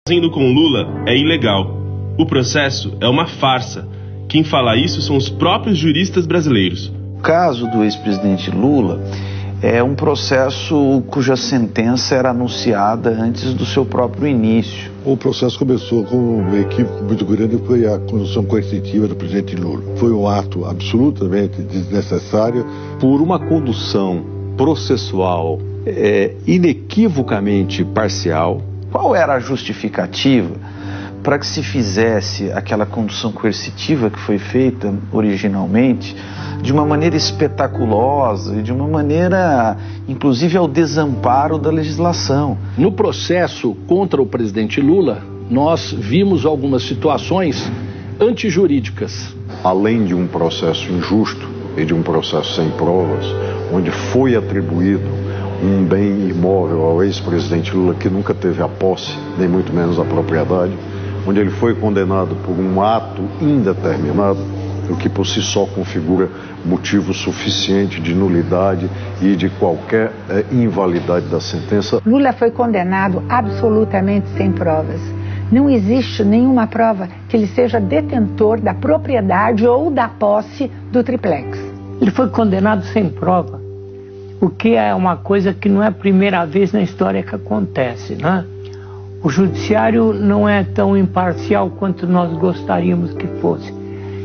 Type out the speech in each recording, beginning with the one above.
Fazendo com Lula é ilegal. O processo é uma farsa. Quem fala isso são os próprios juristas brasileiros. O caso do ex-presidente Lula é um processo cuja sentença era anunciada antes do seu próprio início. O processo começou com um equívoco muito grande, que foi a condução coercitiva do presidente Lula. Foi um ato absolutamente desnecessário. Por uma condução processual inequivocamente parcial. Qual era a justificativa para que se fizesse aquela condução coercitiva que foi feita originalmente de uma maneira espetaculosa e de uma maneira, inclusive, ao desamparo da legislação? No processo contra o presidente Lula, nós vimos algumas situações antijurídicas. Além de um processo injusto e de um processo sem provas, onde foi atribuído um bem imóvel ao ex-presidente Lula que nunca teve a posse, nem muito menos a propriedade, onde ele foi condenado por um ato indeterminado, o que por si só configura motivo suficiente de nulidade e de qualquer invalidade da sentença. Lula foi condenado absolutamente sem provas. Não existe nenhuma prova que ele seja detentor da propriedade ou da posse do triplex. Ele foi condenado sem prova, o que é uma coisa que não é a primeira vez na história que acontece, né? O judiciário não é tão imparcial quanto nós gostaríamos que fosse.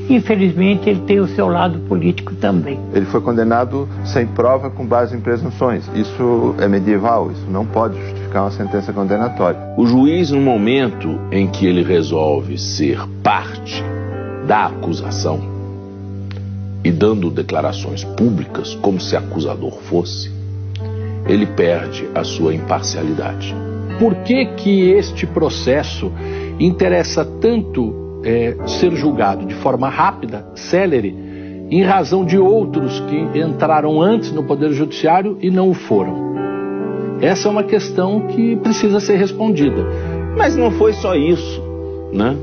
Infelizmente, ele tem o seu lado político também. Ele foi condenado sem prova com base em presunções. Isso é medieval, isso não pode justificar uma sentença condenatória. O juiz, no momento em que ele resolve ser parte da acusação e dando declarações públicas, como se acusador fosse, ele perde a sua imparcialidade. Por que que este processo interessa tanto ser julgado de forma rápida, célere, em razão de outros que entraram antes no Poder Judiciário e não o foram? Essa é uma questão que precisa ser respondida. Mas não foi só isso, né?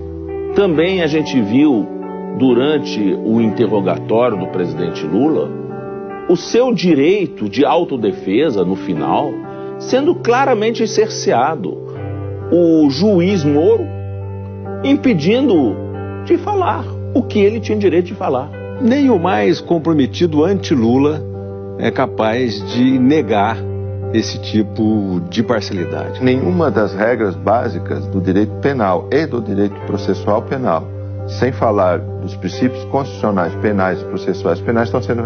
Também a gente viu, durante o interrogatório do presidente Lula, o seu direito de autodefesa, no final, sendo claramente cerceado. O juiz Moro impedindo de falar o que ele tinha direito de falar. Nem o mais comprometido anti-Lula é capaz de negar esse tipo de parcialidade. Nenhuma das regras básicas do direito penal e do direito processual penal, sem falar dos princípios constitucionais penais e processuais penais, estão sendo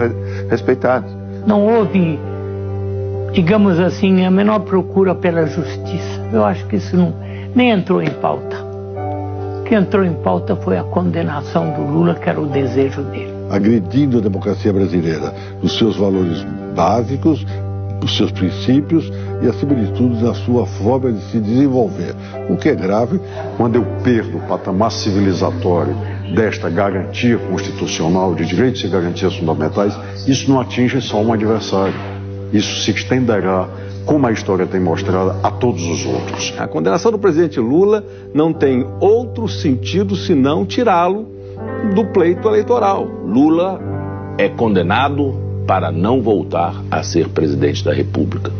respeitados. Não houve, digamos assim, a menor procura pela justiça. Eu acho que isso nem entrou em pauta. O que entrou em pauta foi a condenação do Lula, que era o desejo dele. Agredindo a democracia brasileira nos seus valores básicos, nos seus princípios e, acima de tudo, na sua forma de se desenvolver. O que é grave. Quando eu perdo o patamar civilizatório desta garantia constitucional de direitos e garantias fundamentais, isso não atinge só um adversário. Isso se estenderá, como a história tem mostrado, a todos os outros. A condenação do presidente Lula não tem outro sentido senão tirá-lo do pleito eleitoral. Lula é condenado para não voltar a ser presidente da República.